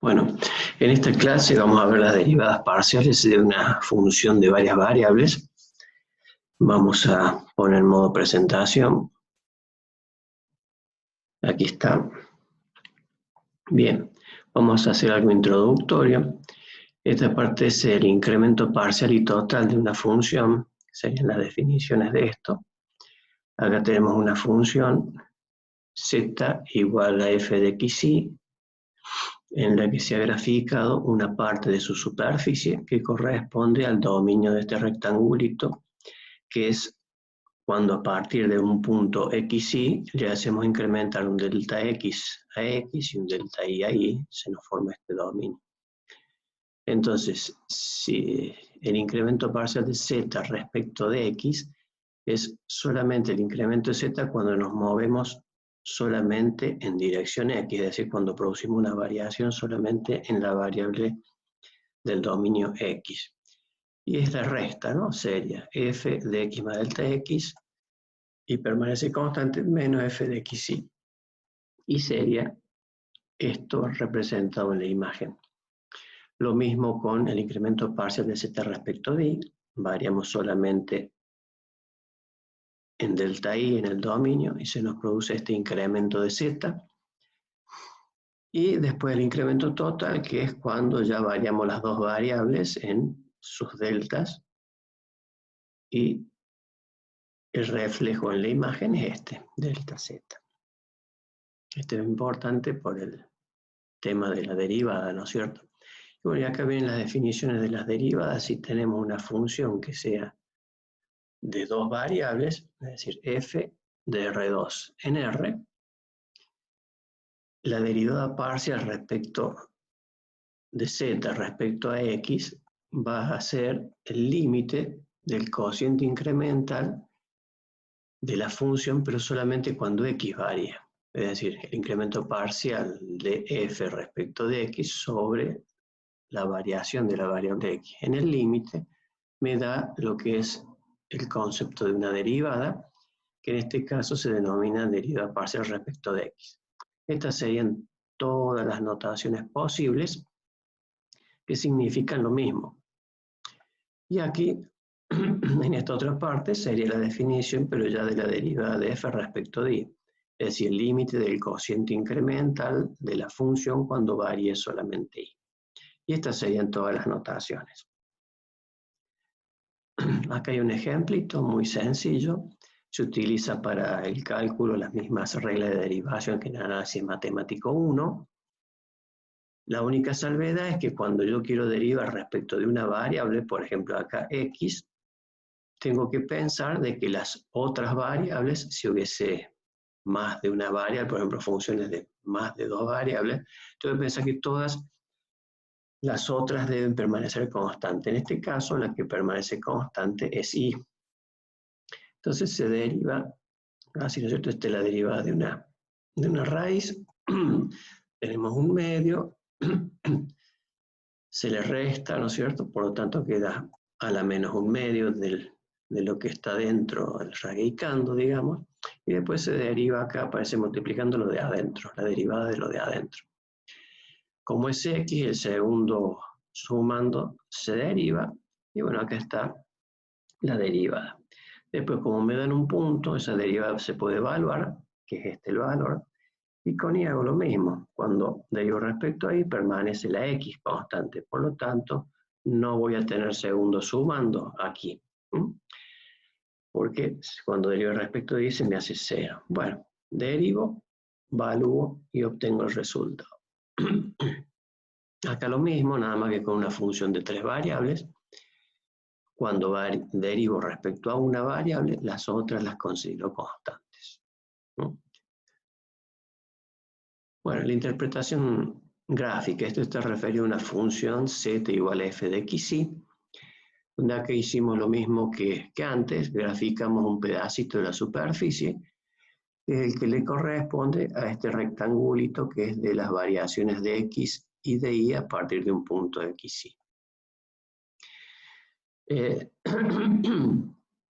Bueno, en esta clase vamos a ver las derivadas parciales de una función de varias variables. Vamos a poner modo presentación. Aquí está. Bien, vamos a hacer algo introductorio. Esta parte es el incremento parcial y total de una función. Serían las definiciones de esto. Acá tenemos una función z igual a f de xy, en la que se ha graficado una parte de su superficie que corresponde al dominio de este rectangulito, que es cuando a partir de un punto xy le hacemos incrementar un delta x a x y un delta y a y, se nos forma este dominio. Entonces, si el incremento parcial de z respecto de x es solamente el incremento de z cuando nos movemos solamente en dirección x, es decir, cuando producimos una variación solamente en la variable del dominio x. Y es la resta, ¿no? Sería f de x más delta x y permanece constante menos f de xy. Y sería esto representado en la imagen. Lo mismo con el incremento parcial de z respecto de y. Variamos solamente en delta y en el dominio y se nos produce este incremento de z. Y después el incremento total, que es cuando ya variamos las dos variables en sus deltas, y el reflejo en la imagen es este, delta z. Este es importante por el tema de la derivada, ¿no es cierto? Y bueno, y acá vienen las definiciones de las derivadas. Si tenemos una función que sea de dos variables, es decir, f de R2 en R, la derivada parcial respecto de z respecto a x va a ser el límite del cociente incremental de la función, pero solamente cuando x varía. Es decir, el incremento parcial de f respecto de x sobre la variación de la variable x. En el límite me da lo que es el concepto de una derivada, que en este caso se denomina derivada parcial respecto de x. Estas serían todas las notaciones posibles que significan lo mismo. Y aquí, en esta otra parte, sería la definición, pero ya de la derivada de f respecto de y. Es decir, el límite del cociente incremental de la función cuando varíe solamente y. Y estas serían todas las notaciones. Acá hay un ejemplito muy sencillo. Se utiliza para el cálculo las mismas reglas de derivación que en análisis matemático 1. La única salvedad es que cuando yo quiero derivar respecto de una variable, por ejemplo acá x, tengo que pensar de que las otras variables, si hubiese más de una variable, por ejemplo funciones de más de dos variables, tengo que pensar que todas las otras deben permanecer constantes. En este caso, la que permanece constante es y. Entonces se deriva, así, ¿no es cierto? Esta es la derivada de una raíz. Tenemos un medio, se le resta, ¿no es cierto? Por lo tanto queda a la menos un medio de lo que está dentro, el radicando, digamos, y después se deriva acá, aparece multiplicando lo de adentro, la derivada de lo de adentro. Como es x, el segundo sumando se deriva, y bueno, acá está la derivada. Después, como me dan un punto, esa derivada se puede evaluar, que es este el valor, y con y hago lo mismo. Cuando derivo respecto a y, permanece la x constante. Por lo tanto, no voy a tener segundo sumando aquí. Porque cuando derivo respecto a y se me hace 0. Bueno, derivo, evalúo y obtengo el resultado. Acá lo mismo, nada más que con una función de tres variables. Cuando derivo respecto a una variable, las otras las considero constantes. Bueno, la interpretación gráfica, esto está referido a una función z igual a f de xy, donde acá hicimos lo mismo que antes, graficamos un pedacito de la superficie, que es el que le corresponde a este rectangulito que es de las variaciones de x y de y a partir de un punto xy.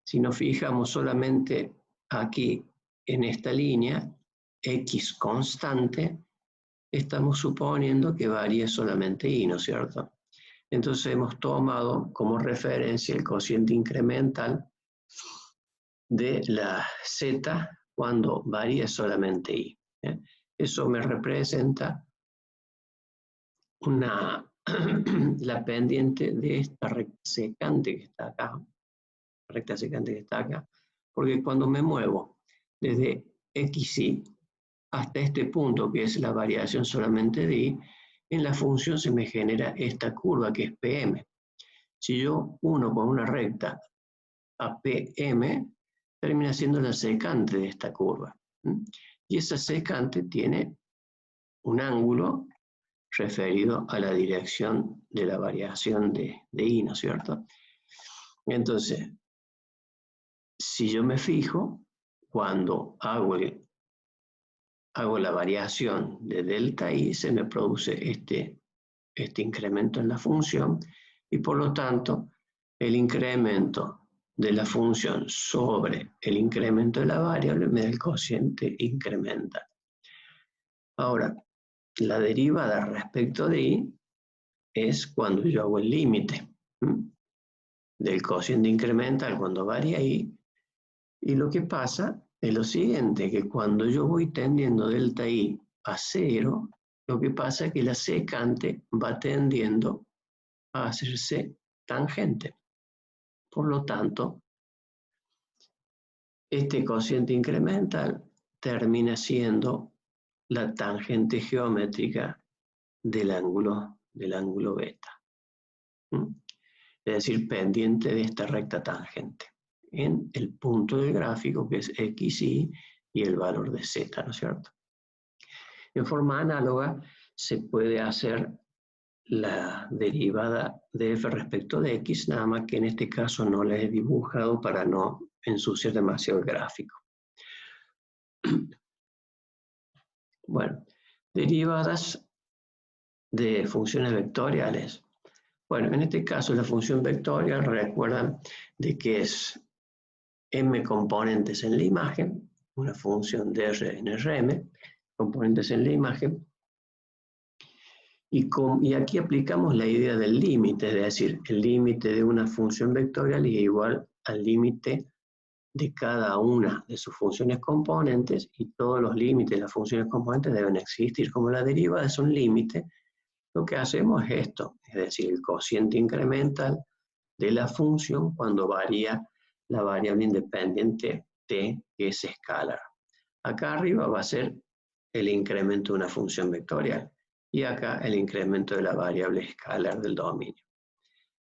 Si nos fijamos solamente aquí en esta línea, x constante, estamos suponiendo que varíe solamente I, ¿no es cierto? Entonces hemos tomado como referencia el cociente incremental de la Z cuando varíe solamente I. Eso me representa la pendiente de esta recta secante que está acá, porque cuando me muevo desde XY hasta este punto, que es la variación solamente de I, en la función se me genera esta curva que es PM. Si yo uno con una recta a PM, termina siendo la secante de esta curva. Y esa secante tiene un ángulo referido a la dirección de la variación de I, ¿no es cierto? Entonces, si yo me fijo, cuando hago la variación de delta I, se me produce este incremento en la función, y por lo tanto, el incremento de la función sobre el incremento de la variable me da el cociente incremental. Ahora, la derivada respecto de I es cuando yo hago el límite del cociente incremental cuando varía I, y lo que pasa es lo siguiente, que cuando yo voy tendiendo delta I a 0, lo que pasa es que la secante va tendiendo a hacerse tangente. Por lo tanto, este cociente incremental termina siendo la tangente geométrica del ángulo beta. Es decir, pendiente de esta recta tangente en el punto del gráfico, que es XY, y el valor de Z, ¿no es cierto? En forma análoga se puede hacer la derivada de f respecto de x, nada más que en este caso no la he dibujado para no ensuciar demasiado el gráfico. Bueno, derivadas de funciones vectoriales. Bueno, en este caso la función vectorial, recuerdan de que es m componentes en la imagen, una función de R en Rm, componentes en la imagen, y aquí aplicamos la idea del límite, es decir, el límite de una función vectorial es igual al límite de cada una de sus funciones componentes, y todos los límites de las funciones componentes deben existir. Como la derivada es un límite, lo que hacemos es esto, es decir, el cociente incremental de la función cuando varía la variable independiente t, que es escalar. Acá arriba va a ser el incremento de una función vectorial, y acá el incremento de la variable escalar del dominio.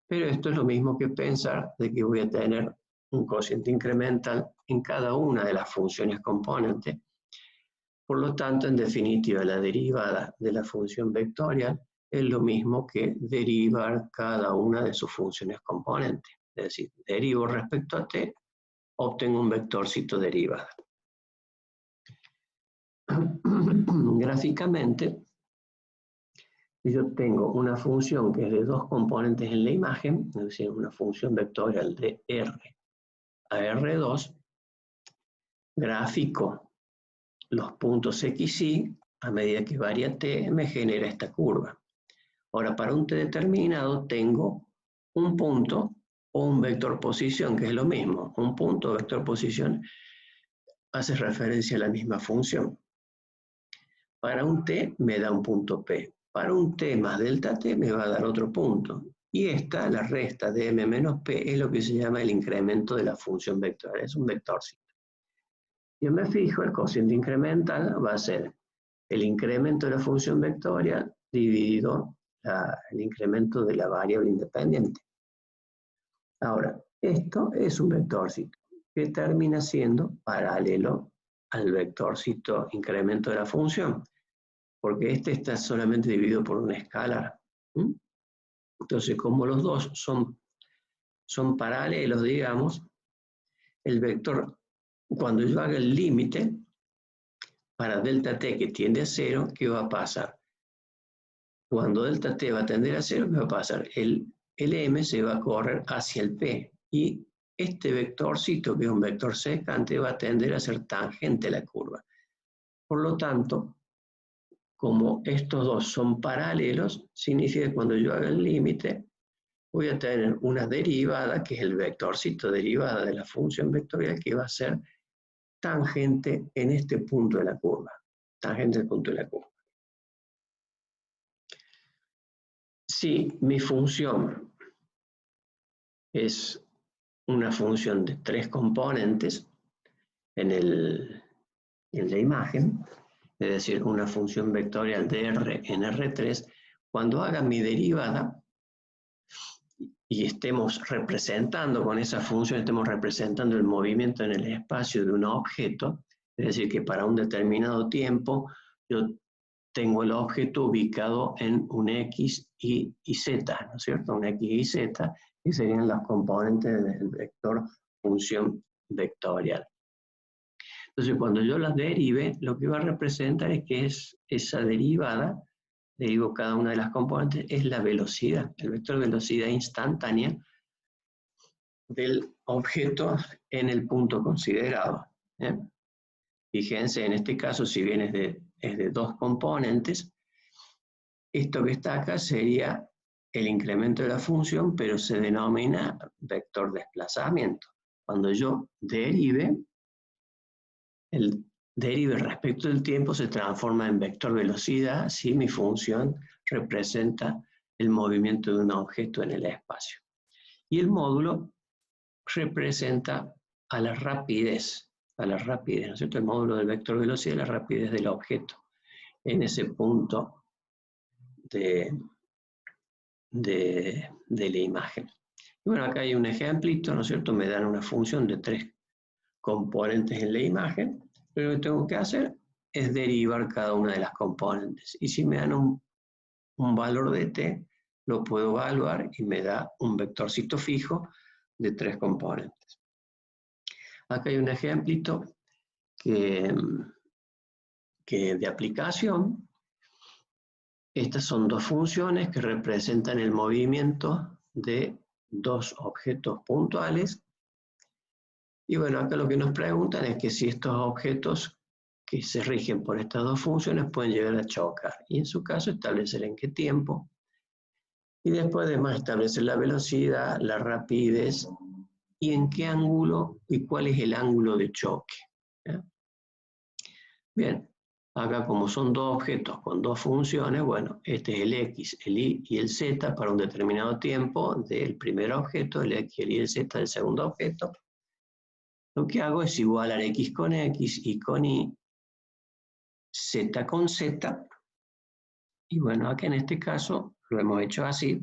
Pero esto es lo mismo que pensar de que voy a tener un cociente incremental en cada una de las funciones componentes. Por lo tanto, en definitiva, la derivada de la función vectorial es lo mismo que derivar cada una de sus funciones componentes. Es decir, derivo respecto a t, obtengo un vectorcito derivada. Gráficamente, yo tengo una función que es de dos componentes en la imagen, es decir, una función vectorial de R a R2, gráfico los puntos X y a medida que varía t, me genera esta curva. Ahora, para un t determinado tengo un punto o un vector posición, que es lo mismo. Un punto o vector posición hace referencia a la misma función. Para un t me da un punto P. Para un t más delta t me va a dar otro punto. Y esta, la resta de m menos p, es lo que se llama el incremento de la función vectorial. Es un vectorcito. Yo me fijo, el cociente incremental va a ser el incremento de la función vectorial dividido el incremento de la variable independiente. Ahora, esto es un vectorcito que termina siendo paralelo al vectorcito incremento de la función, porque este está solamente dividido por una escalar. Entonces, como los dos son paralelos, digamos, el vector, cuando yo haga el límite para delta t que tiende a 0, ¿qué va a pasar? Cuando delta t va a tender a 0, ¿qué va a pasar? El m se va a correr hacia el p, y este vectorcito, que es un vector secante, va a tender a ser tangente a la curva. Por lo tanto, como estos dos son paralelos, significa que cuando yo haga el límite, voy a tener una derivada, que es el vectorcito derivada de la función vectorial, que va a ser tangente en este punto de la curva. Tangente del punto de la curva. Si mi función es una función de 3 componentes en la imagen, es decir, una función vectorial de R en R3, cuando haga mi derivada y estemos representando con esa función, estemos representando el movimiento en el espacio de un objeto, es decir, que para un determinado tiempo yo tengo el objeto ubicado en un X y Z, ¿no es cierto? Un X y Z, que serían los componentes del vector función vectorial. Entonces, cuando yo las derive, lo que va a representar es que es esa derivada, derivo cada una de las componentes, es la velocidad, el vector velocidad instantánea del objeto en el punto considerado. Fíjense, en este caso, si bien es de 2 componentes, esto que está acá sería el incremento de la función, pero se denomina vector desplazamiento. Cuando yo derive, el derive respecto del tiempo se transforma en vector velocidad si mi función representa el movimiento de un objeto en el espacio. Y el módulo representa a la rapidez, ¿no es cierto? El módulo del vector velocidad es la rapidez del objeto en ese punto de la imagen. Y bueno, acá hay un ejemplito, ¿no es cierto? Me dan una función de 3 componentes en la imagen, pero lo que tengo que hacer es derivar cada una de las componentes. Y si me dan un valor de t, lo puedo evaluar y me da un vectorcito fijo de 3 componentes. Acá hay un ejemplito que de aplicación. Estas son 2 funciones que representan el movimiento de 2 objetos puntuales. Y bueno, acá lo que nos preguntan es que si estos objetos que se rigen por estas 2 funciones pueden llegar a chocar. Y en su caso establecer en qué tiempo. Y después además establecer la velocidad, la rapidez y en qué ángulo y cuál es el ángulo de choque. ¿Ya? Bien, acá como son 2 objetos con 2 funciones, bueno, este es el X, el Y y el Z para un determinado tiempo del primer objeto, el X, el Y y el Z del segundo objeto. Lo que hago es igualar X con X, Y con Y, Z con Z. Y bueno, acá en este caso lo hemos hecho así.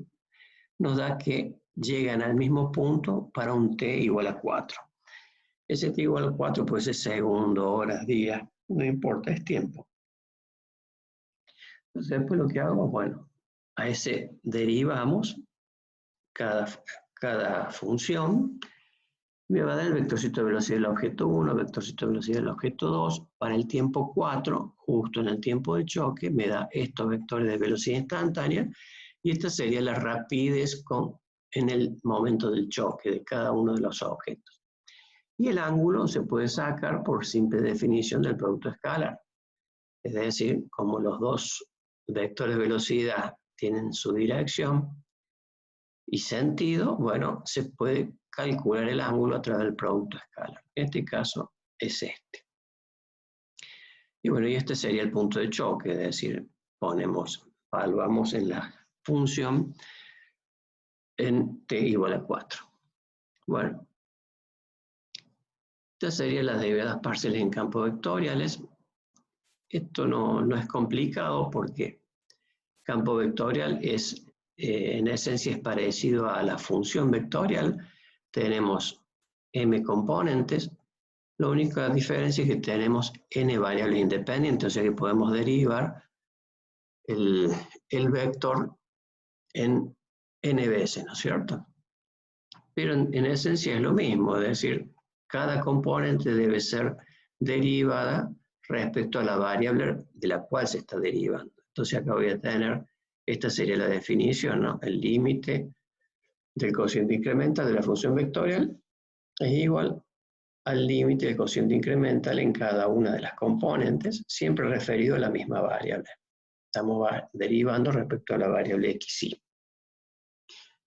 Nos da que llegan al mismo punto para un t igual a 4. Ese t igual a 4 puede ser segundos, horas, días, no importa, es tiempo. Entonces después lo que hago, bueno, a ese derivamos cada función, me va a dar el vectorcito de velocidad del objeto 1, vectorcito de velocidad del objeto 2, para el tiempo 4, justo en el tiempo de choque, me da estos vectores de velocidad instantánea, y esta sería la rapidez en el momento del choque de cada uno de los objetos. Y el ángulo se puede sacar por simple definición del producto escalar. Es decir, como los 2 vectores de velocidad tienen su dirección y sentido, bueno, se puede calcular el ángulo a través del producto escalar. En este caso es este. Y bueno, y este sería el punto de choque, es decir, evaluamos en la función en t igual a 4. Bueno, estas serían las derivadas parciales en campos vectoriales. Esto no es complicado porque campo vectorial es, en esencia, es parecido a la función vectorial. Tenemos m componentes. La única diferencia es que tenemos n variables independientes, o sea que podemos derivar el vector en n veces, ¿no es cierto? Pero en esencia es lo mismo, es decir, cada componente debe ser derivada respecto a la variable de la cual se está derivando. Entonces acá voy a tener, esta sería la definición, ¿no? El límite del cociente incremental de la función vectorial es igual al límite del cociente incremental en cada una de las componentes, siempre referido a la misma variable. Estamos derivando respecto a la variable xy.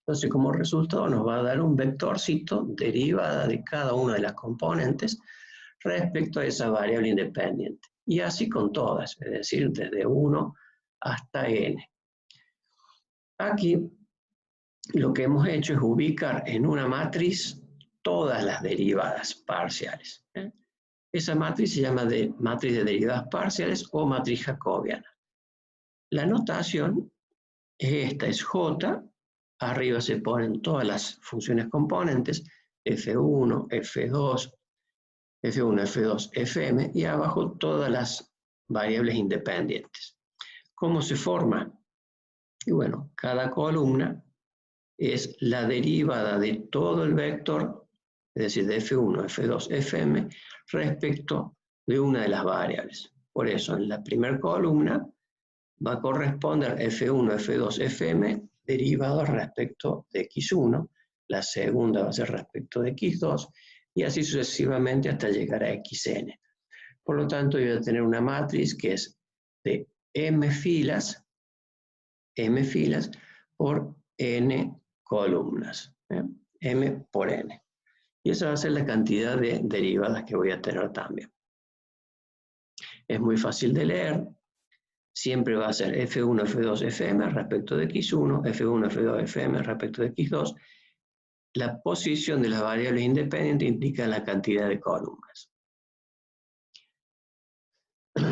Entonces, como resultado nos va a dar un vectorcito derivada de cada una de las componentes respecto a esa variable independiente. Y así con todas, es decir, desde 1 hasta n. Aquí lo que hemos hecho es ubicar en una matriz todas las derivadas parciales. Esa matriz se llama matriz de derivadas parciales o matriz jacobiana. La notación es esta, es J, arriba se ponen todas las funciones componentes, F1, F2, F1, F2, Fm, y abajo todas las variables independientes. ¿Cómo se forma? Y bueno, cada columna es la derivada de todo el vector, es decir, de F1, F2, Fm, respecto de una de las variables. Por eso, en la primera columna va a corresponder F1, F2, Fm derivados respecto de x1, la segunda va a ser respecto de x2, y así sucesivamente hasta llegar a xn. Por lo tanto, yo voy a tener una matriz que es de m filas por n columnas, m por n. Y esa va a ser la cantidad de derivadas que voy a tener también. Es muy fácil de leer. Siempre va a ser F1, F2, Fm respecto de x1, F1, F2, Fm respecto de x2. La posición de las variables independientes indica la cantidad de columnas.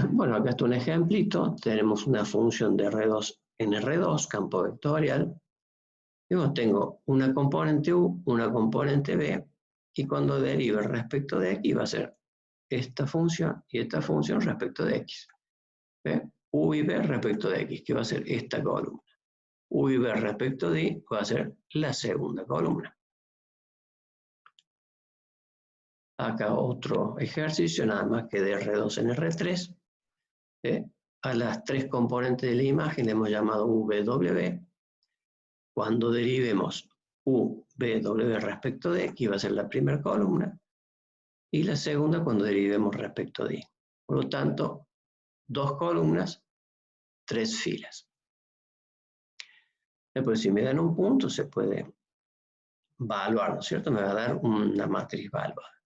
Bueno, acá está un ejemplito. Tenemos una función de R2 en R2, campo vectorial. Luego tengo una componente U, una componente B, y cuando derive respecto de X va a ser esta función y esta función respecto de X. U y B respecto de X, que va a ser esta columna. U y B respecto de Y va a ser la segunda columna. Acá otro ejercicio, nada más que de R2 en R3. A las tres componentes de la imagen le hemos llamado UW. Cuando derivemos UW respecto de X va a ser la primera columna y la segunda cuando derivemos respecto de Y. Por lo tanto, dos columnas, tres filas. Después, si me dan un punto, se puede evaluar, ¿no es cierto? Me va a dar una matriz evaluada.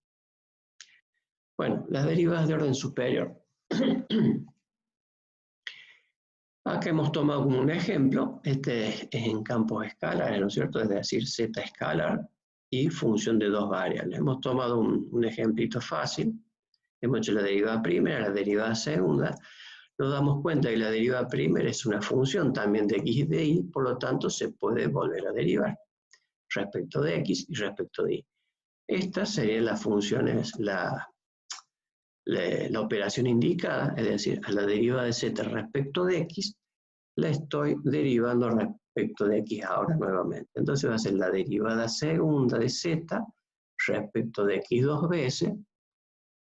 Bueno, las derivadas de orden superior. Acá hemos tomado como un ejemplo, este es en campos escalares, ¿no es cierto? Es decir, z escalar y función de dos variables. Hemos tomado un ejemplito fácil, hemos hecho la derivada primera, la derivada segunda. Nos damos cuenta que la derivada primera es una función también de x y de y, por lo tanto se puede volver a derivar respecto de x y respecto de y. Estas serían las funciones, la operación indicada, es decir, a la derivada de z respecto de x, la estoy derivando respecto de x ahora nuevamente. Entonces va a ser la derivada segunda de z respecto de x dos veces,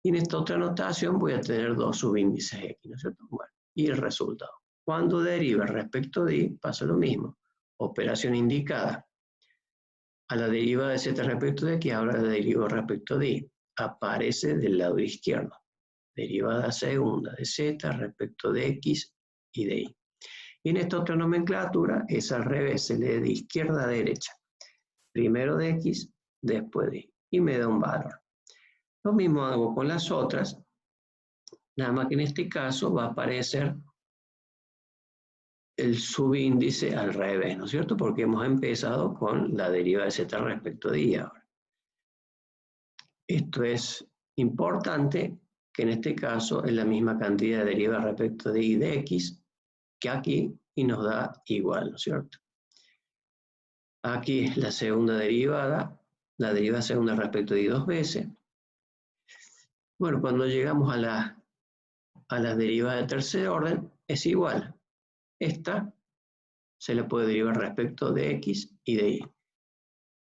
y en esta otra notación voy a tener dos subíndices x, ¿no es cierto? Bueno, y el resultado. Cuando deriva respecto de y, pasa lo mismo. Operación indicada. A la derivada de z respecto de x, ahora la derivo respecto de y. Aparece del lado izquierdo. Derivada segunda de z respecto de x y de y. Y en esta otra nomenclatura es al revés, se lee de izquierda a derecha. Primero de x, después de y. Y me da un valor. Lo mismo hago con las otras, nada más que en este caso va a aparecer el subíndice al revés, ¿no es cierto? Porque hemos empezado con la derivada de z respecto de y ahora. Esto es importante, que en este caso es la misma cantidad de derivada respecto de y de x que aquí y nos da igual, ¿no es cierto? Aquí es la segunda derivada, la derivada segunda respecto de y dos veces. Bueno, cuando llegamos a la derivada de tercer orden, es igual. Esta se le puede derivar respecto de x y de y.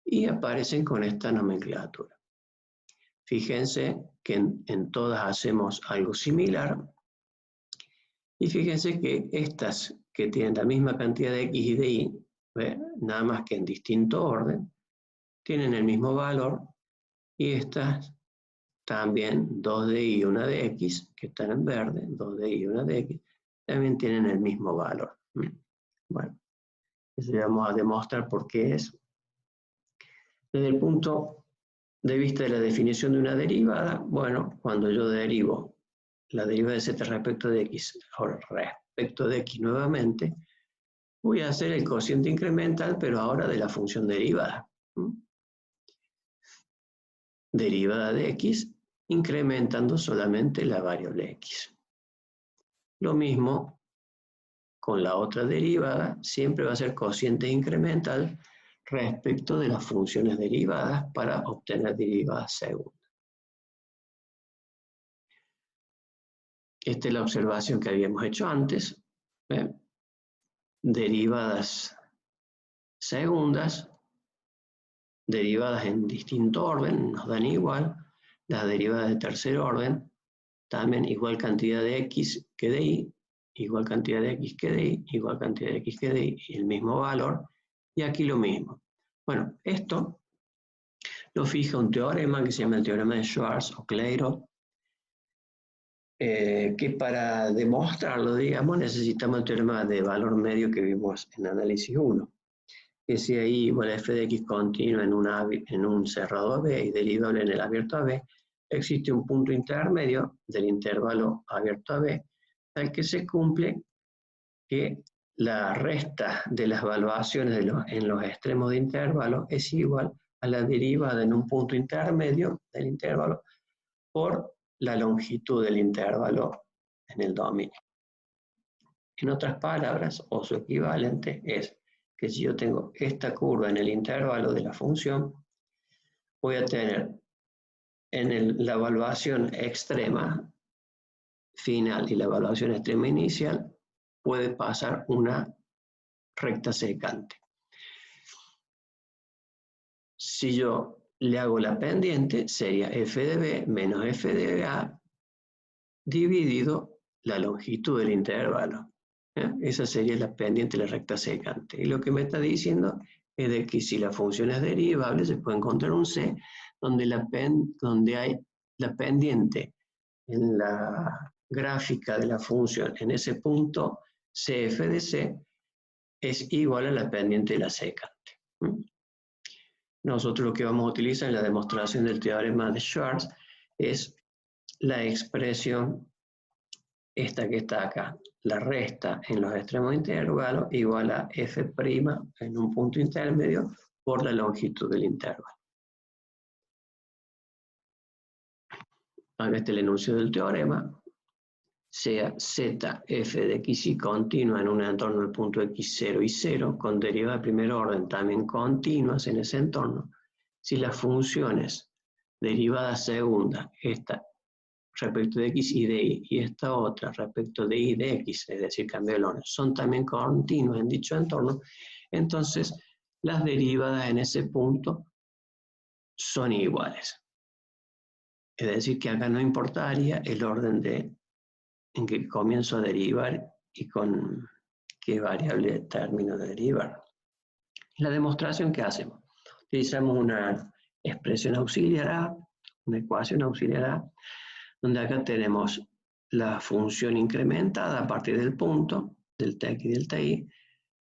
Y aparecen con esta nomenclatura. Fíjense que en todas hacemos algo similar. Y fíjense que estas que tienen la misma cantidad de x y de y, nada más que en distinto orden, tienen el mismo valor. Y estas también, 2 de y y 1 de x, que están en verde, 2 de y y 1 de x, también tienen el mismo valor. Bueno, eso ya vamos a demostrar por qué es. Desde el punto de vista de la definición de una derivada, bueno, cuando yo derivo la derivada de z respecto de x, ahora respecto de x nuevamente, voy a hacer el cociente incremental, pero ahora de la función derivada. Derivada de x, incrementando solamente la variable x. Lo mismo con la otra derivada, siempre va a ser cociente incremental respecto de las funciones derivadas para obtener derivadas segundas. Esta es la observación que habíamos hecho antes. Derivadas segundas, derivadas en distinto orden, nos dan igual. Las derivadas de tercer orden, también igual cantidad de x que de y, igual cantidad de x que de y, igual cantidad de x que de y, y el mismo valor. Y aquí lo mismo. Bueno, esto lo fija un teorema que se llama el teorema de Schwarz o Clairaut, que para demostrarlo, digamos, necesitamos el teorema de valor medio que vimos en análisis 1. Que si ahí igual a f de x continua en un cerrado AB y derivable en el abierto AB, existe un punto intermedio del intervalo abierto AB, al que se cumple que la resta de las evaluaciones en los extremos de intervalo es igual a la derivada en un punto intermedio del intervalo por la longitud del intervalo en el dominio. En otras palabras, o su equivalente es que si yo tengo esta curva en el intervalo de la función, voy a tener en la evaluación extrema final y la evaluación extrema inicial, puede pasar una recta secante. Si yo le hago la pendiente, sería f de b menos f de a dividido la longitud del intervalo. Esa sería la pendiente de la recta secante. Y lo que me está diciendo es de que si la función es derivable, se puede encontrar un C donde hay la pendiente en la gráfica de la función en ese punto CF de C es igual a la pendiente de la secante. Nosotros lo que vamos a utilizar en la demostración del teorema de Schwarz es la expresión esta que está acá, la resta en los extremos de intervalo igual a f' en un punto intermedio por la longitud del intervalo. Acá está el enunciado del teorema, sea z f de x y continua en un entorno del punto x0 y 0, con derivada de primer orden también continuas en ese entorno, si las funciones derivadas segunda, esta respecto de x y de y, y esta otra respecto de y de x, es decir, cambio de orden, son también continuas en dicho entorno, entonces las derivadas en ese punto son iguales. Es decir, que acá no importaría el orden en que comienzo a derivar y con qué variable termino de derivar. La demostración que hacemos, utilizamos una expresión auxiliar A, una ecuación auxiliar A, donde acá tenemos la función incrementada a partir del punto, delta x y delta y,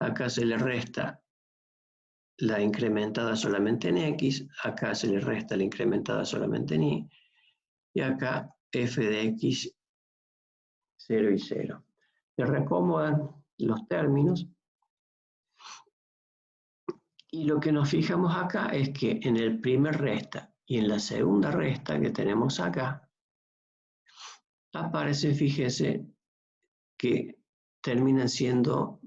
acá se le resta la incrementada solamente en x, acá se le resta la incrementada solamente en y, y acá f de x 0 y 0. Se reacomodan los términos y lo que nos fijamos acá es que en el primer resta y en la segunda resta que tenemos acá, aparece, fíjese, que terminan siendo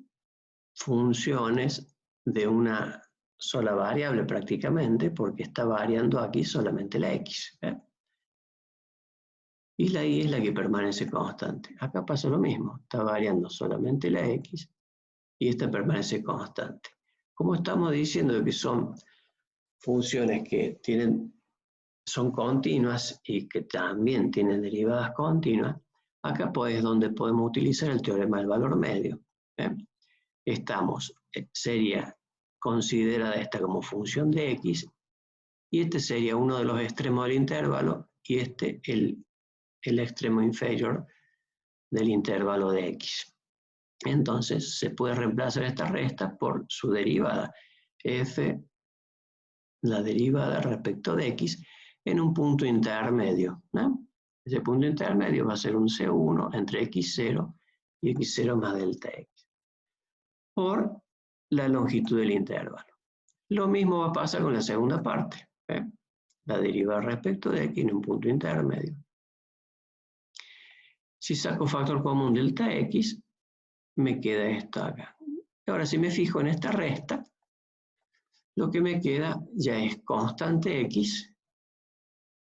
funciones de una sola variable prácticamente, porque está variando aquí solamente la x. Y la y es la que permanece constante. Acá pasa lo mismo, está variando solamente la x y esta permanece constante. Como estamos diciendo que son funciones que son continuas y que también tienen derivadas continuas, acá es donde podemos utilizar el teorema del valor medio. Sería considerada esta como función de x, y este sería uno de los extremos del intervalo, y este el extremo inferior del intervalo de x. Entonces se puede reemplazar esta resta por su derivada, f, la derivada respecto de x, en un punto intermedio, ¿no? Ese punto intermedio va a ser un C1 entre x0 y x0 más delta x, por la longitud del intervalo. Lo mismo va a pasar con la segunda parte, ¿eh? La derivada respecto de x en un punto intermedio. Si saco factor común delta x, me queda esto acá. Ahora, si me fijo en esta resta, lo que me queda ya es constante x,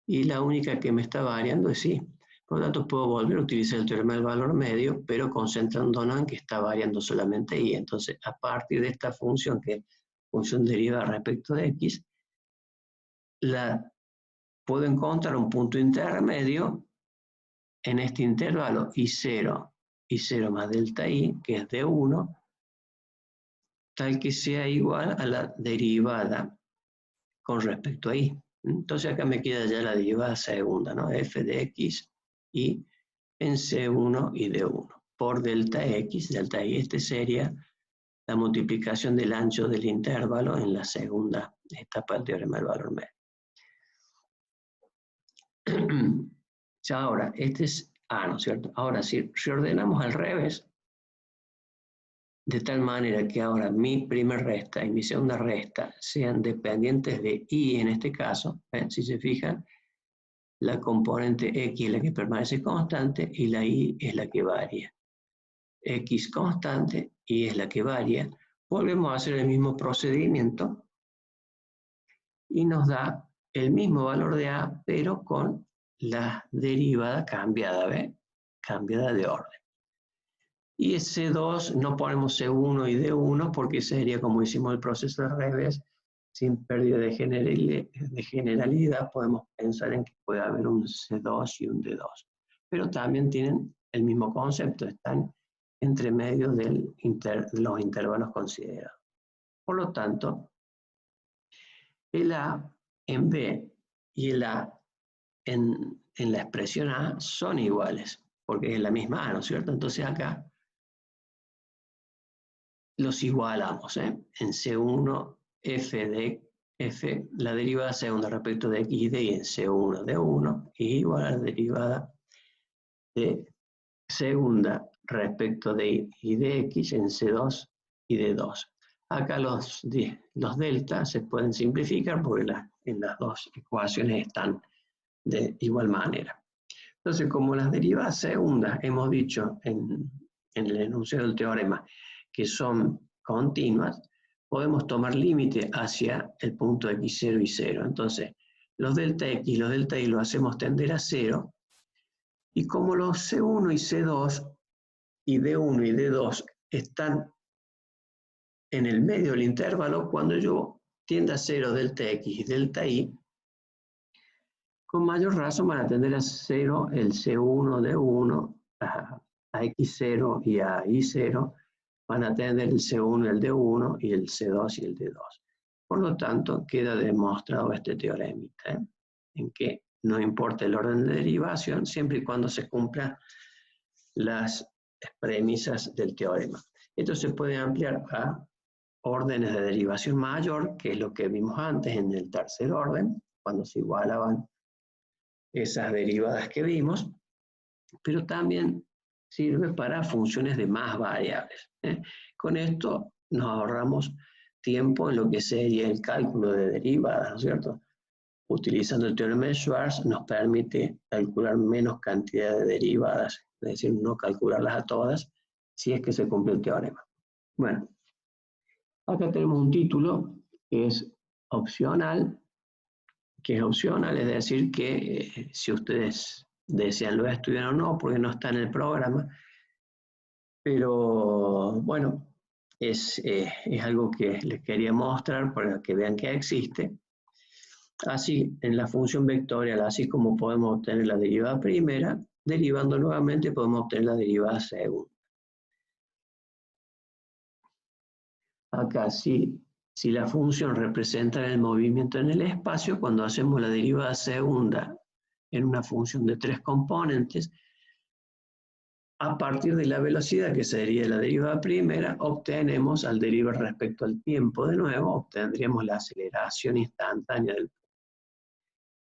y la única que me está variando es y. Por lo tanto, puedo volver a utilizar el teorema del valor medio, pero concentrándonos en que está variando solamente y. Entonces, a partir de esta función, que es función derivada respecto de x, puedo encontrar un punto intermedio en este intervalo y0 más delta y, que es de 1, tal que sea igual a la derivada con respecto a y. Entonces acá me queda ya la derivada segunda, ¿no? F de x y en C1 y D1 por delta x, delta y. Este sería la multiplicación del ancho del intervalo en la segunda etapa del teorema del valor medio. Ya ahora, este es A, ¿no es cierto? Ahora, si reordenamos al revés, de tal manera que ahora mi primera resta y mi segunda resta sean dependientes de y en este caso, si se fijan, la componente x es la que permanece constante y la y es la que varía. X constante, y es la que varía. Volvemos a hacer el mismo procedimiento y nos da el mismo valor de A, pero con la derivada cambiada, ¿ve? Cambiada de orden. Y C2 no ponemos C1 y D1 porque sería como hicimos el proceso al revés, sin pérdida de generalidad, podemos pensar en que puede haber un C2 y un D2. Pero también tienen el mismo concepto, están entre medio de los intervalos considerados. Por lo tanto, el A en B y el A en la expresión A son iguales, porque es la misma A, ¿no es cierto? Entonces acá los igualamos, ¿eh? En C1, f de f, la derivada segunda respecto de x y de y en C1 de 1 es igual a la derivada de segunda respecto de y de x en C2 y de 2. Acá los deltas se pueden simplificar porque en las dos ecuaciones están de igual manera. Entonces, como las derivadas segundas, hemos dicho en el enunciado del teorema, que son continuas, podemos tomar límite hacia el punto x0 y 0. Entonces, los delta x y los delta y los hacemos tender a 0, y como los C1 y C2 y D1 y D2 están en el medio del intervalo, cuando yo tienda a 0 delta x y delta y, con mayor razón van a tender a 0 el C1 D1 a x0 y a y0, van a tener el C1 y el D1 y el C2 y el D2. Por lo tanto, queda demostrado este teoremita, en que no importa el orden de derivación, siempre y cuando se cumplan las premisas del teorema. Esto se puede ampliar a órdenes de derivación mayor, que es lo que vimos antes en el tercer orden, cuando se igualaban esas derivadas que vimos, pero también sirve para funciones de más variables. Con esto nos ahorramos tiempo en lo que sería el cálculo de derivadas, ¿no es cierto? Utilizando el teorema de Schwarz nos permite calcular menos cantidad de derivadas, es decir, no calcularlas a todas si es que se cumple el teorema. Bueno, acá tenemos un título que es opcional, es decir, que si ustedes desean lo estudiar o no, porque no está en el programa, pero bueno, es algo que les quería mostrar para que vean que existe. Así, en la función vectorial, así como podemos obtener la derivada primera, derivando nuevamente podemos obtener la derivada segunda. Acá, si la función representa el movimiento en el espacio, cuando hacemos la derivada segunda en una función de 3 componentes, a partir de la velocidad, que sería la derivada primera, obtenemos, al derivar respecto al tiempo de nuevo, obtendríamos la aceleración instantánea del punto.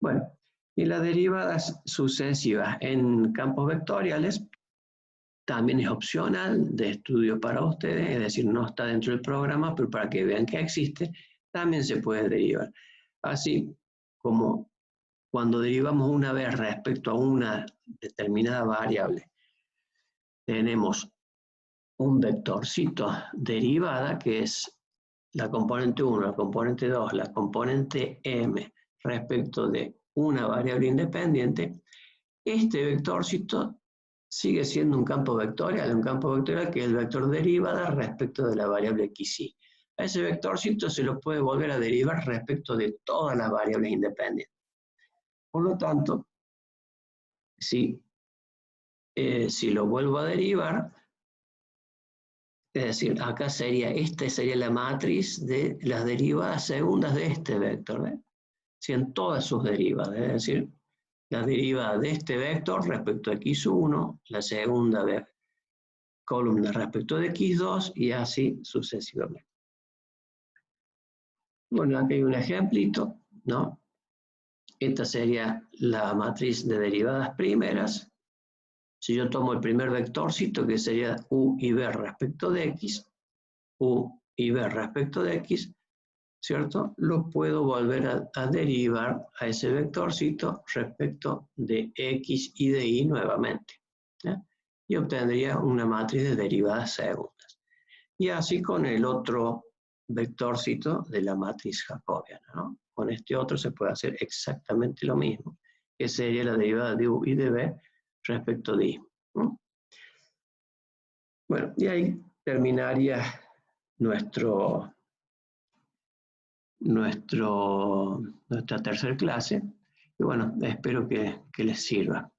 Bueno, y las derivadas sucesivas en campos vectoriales también es opcional de estudio para ustedes, es decir, no está dentro del programa, pero para que vean que existe, también se puede derivar. Así como cuando derivamos una vez respecto a una determinada variable, tenemos un vectorcito derivada, que es la componente 1, la componente 2, la componente m, respecto de una variable independiente, este vectorcito sigue siendo un campo vectorial que es el vector derivada respecto de la variable xy. A ese vectorcito se lo puede volver a derivar respecto de todas las variables independientes. Por lo tanto, si lo vuelvo a derivar, es decir, acá esta sería la matriz de las derivadas segundas de este vector, ¿ves? Si en todas sus derivadas, es decir, la derivada de este vector respecto a x1, la segunda columna respecto de x2 y así sucesivamente. Bueno, aquí hay un ejemplito, ¿no? Esta sería la matriz de derivadas primeras. Si yo tomo el primer vectorcito, que sería u y b respecto de x, u y b respecto de x, ¿cierto? Lo puedo volver a derivar a ese vectorcito respecto de x y de y nuevamente, ¿ya? Y obtendría una matriz de derivadas segundas. Y así con el otro vectorcito de la matriz jacobiana, ¿no? Con este otro se puede hacer exactamente lo mismo, que sería la derivada de u y de b respecto de y, ¿no? Bueno, y ahí terminaría nuestra tercera clase. Y bueno, espero que les sirva.